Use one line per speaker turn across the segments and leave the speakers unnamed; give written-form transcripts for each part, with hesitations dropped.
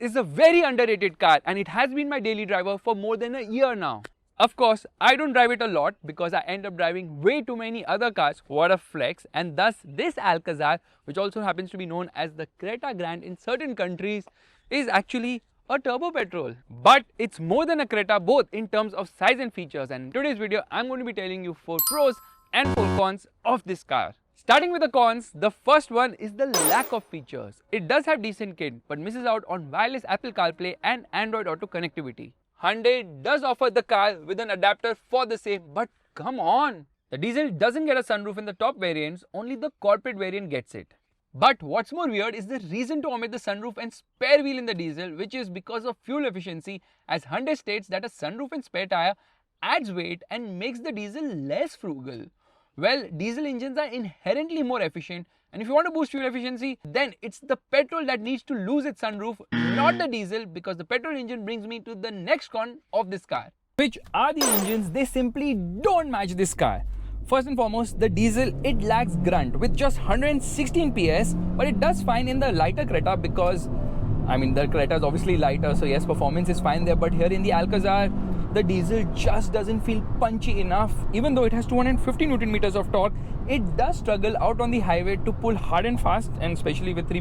is a very underrated car and it has been my daily driver for more than a year now. Of course, I don't drive it a lot because I end up driving way too many other cars. What a flex. And thus this Alcazar, which also happens to be known as the Creta Grand in certain countries, is actually a turbo petrol. But it's more than a Creta both in terms of size and features, and in today's video I'm going to be telling you 4 pros and 4 cons of this car. Starting with the cons, the first one is the lack of features. It does have decent kit but misses out on wireless Apple CarPlay and Android Auto connectivity. Hyundai does offer the car with an adapter for the same, but come on! The diesel doesn't get a sunroof in the top variants, only the corporate variant gets it. But what's more weird is the reason to omit the sunroof and spare wheel in the diesel, which is because of fuel efficiency, as Hyundai states that a sunroof and spare tire adds weight and makes the diesel less frugal. Well, diesel engines are inherently more efficient, and if you want to boost fuel efficiency, then it's the petrol that needs to lose its sunroof, not the diesel, because the petrol engine brings me to the next con of this car. Which are the engines? They simply don't match this car. First and foremost, the diesel, it lacks grunt with just 116 PS, but it does fine in the lighter Creta because, the Creta is obviously lighter, so yes, performance is fine there, but here in the Alcazar, the diesel just doesn't feel punchy enough. Even though it has 250 Newton meters of torque, it does struggle out on the highway to pull hard and fast, and especially with 3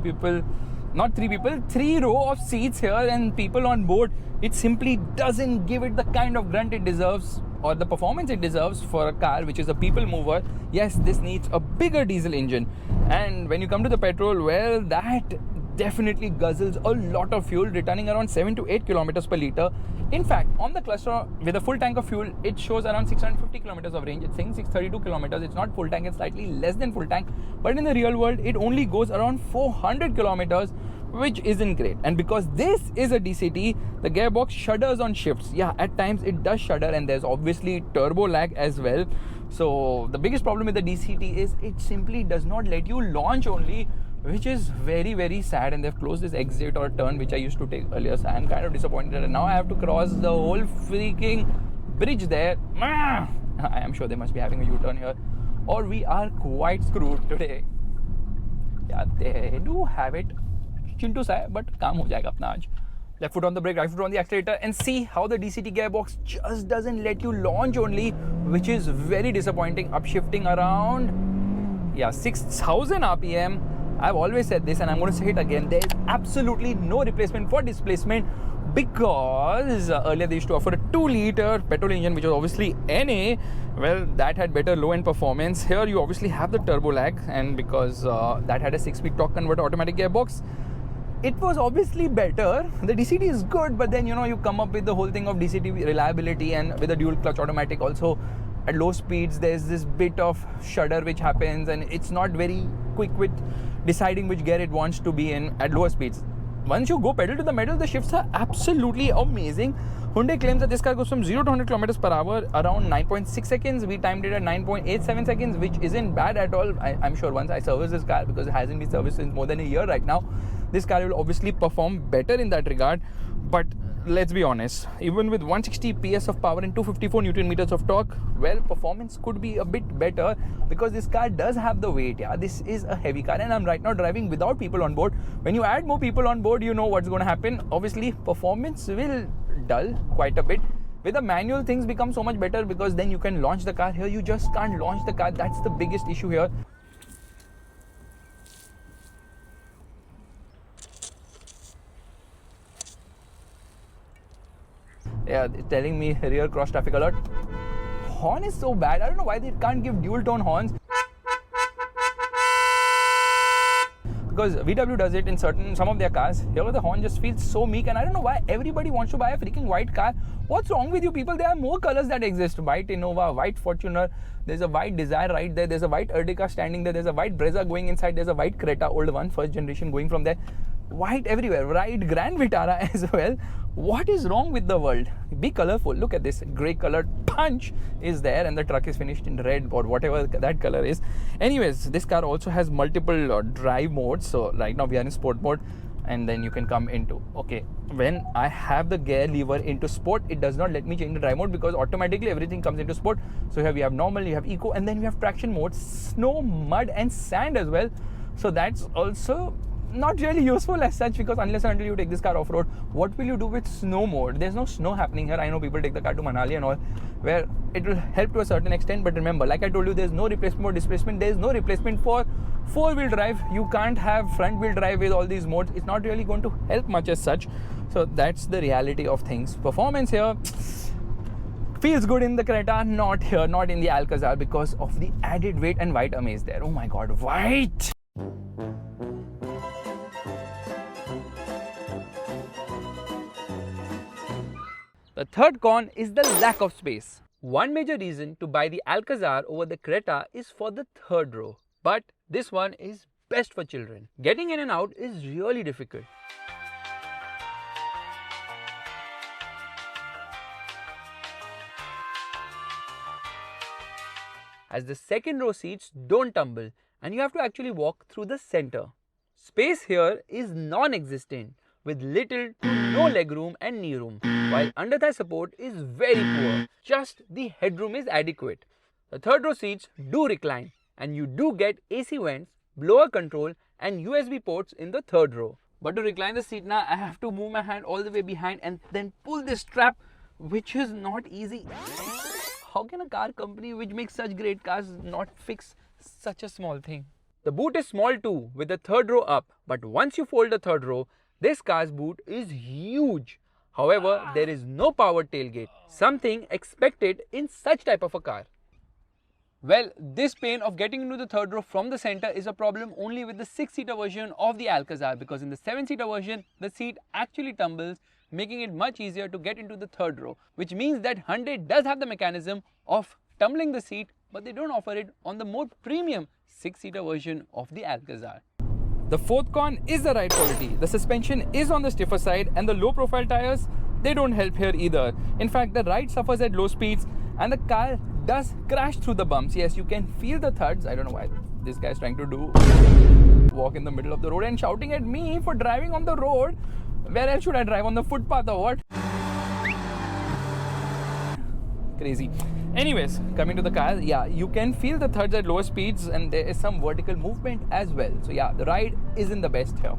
row of seats here and people on board, it simply doesn't give it the kind of grunt it deserves or the performance it deserves for a car which is a people mover. Yes, this needs a bigger diesel engine. And when you come to the petrol, well, that definitely guzzles a lot of fuel, returning around 7 to 8 kilometers per liter. In fact, on the cluster with a full tank of fuel, it shows around 650 kilometers of range. It's saying 632 kilometers. It's not full tank, it's slightly less than full tank. But in the real world, it only goes around 400 kilometers, which isn't great. And because this is a DCT, the gearbox shudders on shifts. Yeah, at times it does shudder, and there's obviously turbo lag as well. So the biggest problem with the DCT is it simply does not let you launch only, which is very, very sad. And they've closed this exit or turn which I used to take earlier, so I'm kind of disappointed. And now I have to cross the whole freaking bridge there. I am sure they must be having a U-turn here, or we are quite screwed today. Yeah, they do have it. Chintu sa hai, but kaam ho jayega apna aaj. Left foot on the brake, right foot on the accelerator, and see how the DCT gearbox just doesn't let you launch only, which is very disappointing. Upshifting around 6,000 RPM. I've always said this and I'm going to say it again. There is absolutely no replacement for displacement, because earlier they used to offer a 2-liter petrol engine, which was obviously NA. Well, that had better low-end performance. Here you obviously have the turbo lag, and because that had a 6-speed torque converter automatic gearbox, it was obviously better. The DCT is good, but then you come up with the whole thing of DCT reliability, and with a dual clutch automatic also at low speeds there's this bit of shudder which happens, and it's not very quick with deciding which gear it wants to be in at lower speeds. Once you go pedal to the metal, the shifts are absolutely amazing. Hyundai claims that this car goes from 0 to 100 kilometers per hour around 9.6 seconds. We timed it at 9.87 seconds, which isn't bad at all. I'm sure once I service this car, because it hasn't been serviced since more than a year right now, this car will obviously perform better in that regard. But let's be honest, even with 160 PS of power and 254 Newton meters of torque, well, performance could be a bit better, because this car does have the weight. Yeah, this is a heavy car, and I'm right now driving without people on board. When you add more people on board, you know what's going to happen. Obviously, performance will dull quite a bit. With a manual, things become so much better, because then you can launch the car. Here, you just can't launch the car. That's the biggest issue here. Yeah, it's telling me rear cross traffic alert. Horn is so bad. I don't know why they can't give dual tone horns. Because VW does it in some of their cars. Here the horn just feels so meek, and I don't know why everybody wants to buy a freaking white car. What's wrong with you people? There are more colors that exist. White Innova, white Fortuner, there's a white Desire right there, there's a white Ertiga standing there, there's a white Brezza going inside, there's a white Creta, old one, first generation, going from there. White everywhere, right? Grand Vitara as well. What is wrong with the world? Be colorful. Look at this grey colored punch is there, and the truck is finished in red or whatever that color is. Anyways, this car also has multiple drive modes. So right now we are in sport mode, and then you can come into, okay, when I have the gear lever into sport, it does not let me change the drive mode, because automatically everything comes into sport. So here we have normal, you have eco, and then we have traction mode, snow, mud and sand as well. So that's also not really useful as such, because unless and until you take this car off-road, what will you do with snow mode? There's no snow happening here. I know people take the car to Manali and all, where it will help to a certain extent, but remember, like I told you, there's no replacement for displacement. There's no replacement for four-wheel drive. You can't have front-wheel drive with all these modes. It's not really going to help much as such. So that's the reality of things. Performance here feels good in the Creta, not here, not in the Alcazar, because of the added weight and white amaze there. Oh my god, white! The third con is the lack of space. One major reason to buy the Alcazar over the Creta is for the third row. But this one is best for children. Getting in and out is really difficult. As the second row seats don't tumble and you have to actually walk through the center. Space here is non-existent with little to no legroom and knee room, while under-thigh support is very poor. Just the headroom is adequate. The third row seats do recline and you do get AC vents, blower control and USB ports in the third row. But to recline the seat now, I have to move my hand all the way behind and then pull this strap, which is not easy. How can a car company which makes such great cars not fix such a small thing? The boot is small too, with the third row up, but once you fold the third row, this car's boot is huge. However, there is no powered tailgate, something expected in such type of a car. Well, this pain of getting into the third row from the center is a problem only with the 6-seater version of the Alcazar, because in the 7-seater version, the seat actually tumbles, making it much easier to get into the third row, which means that Hyundai does have the mechanism of tumbling the seat, but they don't offer it on the more premium 6-seater version of the Alcazar. The fourth con is the ride quality. The suspension is on the stiffer side and the low profile tires, they don't help here either. In fact, the ride suffers at low speeds and the car does crash through the bumps. Yes, you can feel the thuds. I don't know why this guy is trying to walk in the middle of the road and shouting at me for driving on the road. Where else should I drive? On the footpath or what? Crazy. Anyways, coming to the car, yeah, you can feel the thuds at lower speeds and there is some vertical movement as well. So yeah, the ride isn't the best here.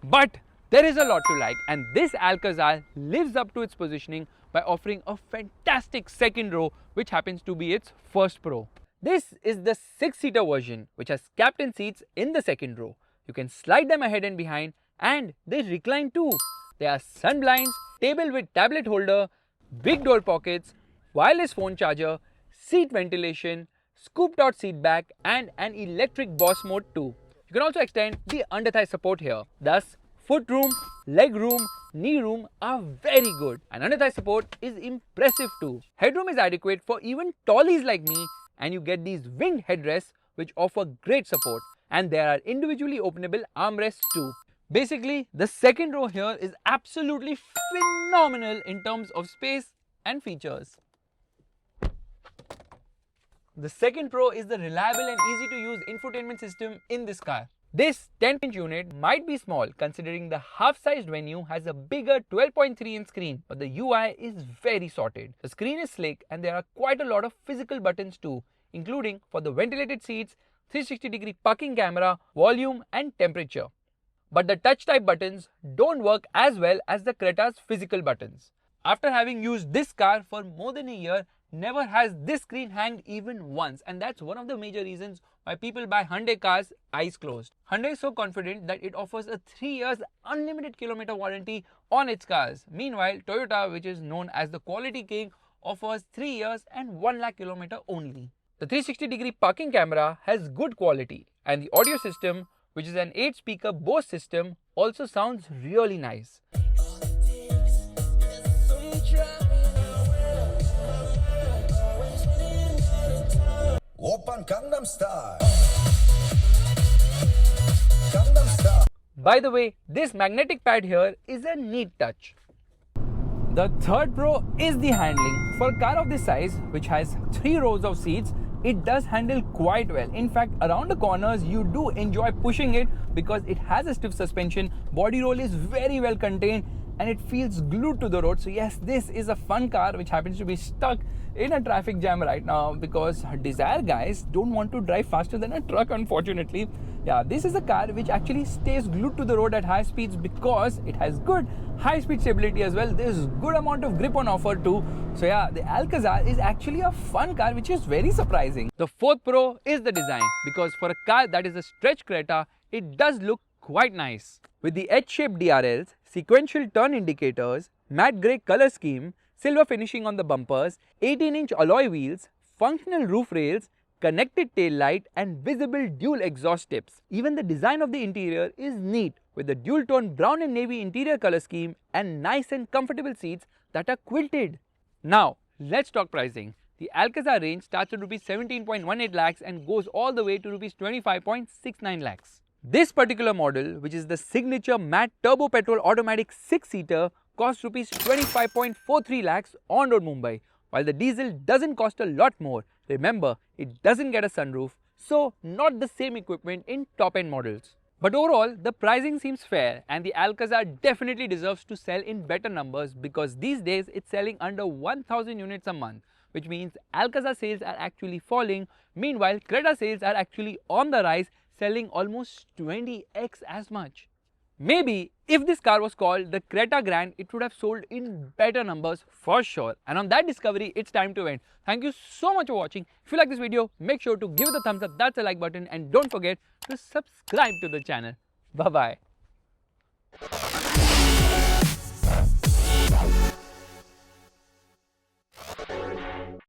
But there is a lot to like, and this Alcazar lives up to its positioning by offering a fantastic second row, which happens to be its first pro. This is the 6-seater version, which has captain seats in the second row. You can slide them ahead and behind, and they recline too. There are sun blinds, table with tablet holder, big door pockets, wireless phone charger, seat ventilation, scooped out seat back, and an electric boss mode too. You can also extend the under-thigh support here. Thus, foot room, leg room, knee room are very good, and under-thigh support is impressive too. Headroom is adequate for even tallies like me, and you get these winged headrests which offer great support, and there are individually openable armrests too. Basically, the second row here is absolutely phenomenal in terms of space and features. The second pro is the reliable and easy to use infotainment system in this car. This 10-inch unit might be small considering the half-sized venue has a bigger 12.3-inch screen, but the UI is very sorted. The screen is slick and there are quite a lot of physical buttons too, including for the ventilated seats, 360-degree parking camera, volume and temperature. But the touch type buttons don't work as well as the Creta's physical buttons. After having used this car for more than a year, never has this screen hanged even once, and that's one of the major reasons why people buy Hyundai cars eyes closed. Hyundai is so confident that it offers a 3 years unlimited kilometer warranty on its cars. Meanwhile, Toyota, which is known as the quality king, offers 3 years and 1 lakh kilometer only. The 360-degree parking camera has good quality, and the audio system, which is an 8-speaker Bose system, also sounds really nice. Open Gangnam Style. Gangnam Style. By the way, this magnetic pad here is a neat touch. The third pro is the handling. For a car of this size, which has 3 rows of seats, it does handle quite well. In fact, around the corners, you do enjoy pushing it because it has a stiff suspension, body roll is very well contained, and it feels glued to the road. So yes, this is a fun car which happens to be stuck in a traffic jam right now because Desire guys don't want to drive faster than a truck, unfortunately. Yeah, this is a car which actually stays glued to the road at high speeds because it has good high speed stability as well. There's good amount of grip on offer too. So yeah, the Alcazar is actually a fun car which is very surprising. The fourth pro is the design, because for a car that is a stretch Creta, it does look quite nice. With the H-shaped DRLs, sequential turn indicators, matte grey color scheme, silver finishing on the bumpers, 18-inch alloy wheels, functional roof rails, connected tail light and visible dual exhaust tips. Even the design of the interior is neat, with the dual tone brown and navy interior color scheme and nice and comfortable seats that are quilted. Now let's talk pricing. The Alcazar range starts at Rs 17.18 lakhs and goes all the way to Rs 25.69 lakhs. This particular model, which is the signature matte turbo petrol automatic 6-seater, costs Rs 25.43 lakhs on road Mumbai, while the diesel doesn't cost a lot more. Remember, it doesn't get a sunroof, so not the same equipment in top-end models. But overall, the pricing seems fair, and the Alcazar definitely deserves to sell in better numbers because these days it's selling under 1000 units a month, which means Alcazar sales are actually falling. Meanwhile, Creta sales are actually on the rise, selling almost 20x as much. Maybe if this car was called the Creta Grand, it would have sold in better numbers for sure. And on that discovery, it's time to end. Thank you so much for watching. If you like this video, make sure to give it a thumbs up, that's a like button, and don't forget to subscribe to the channel. Bye bye.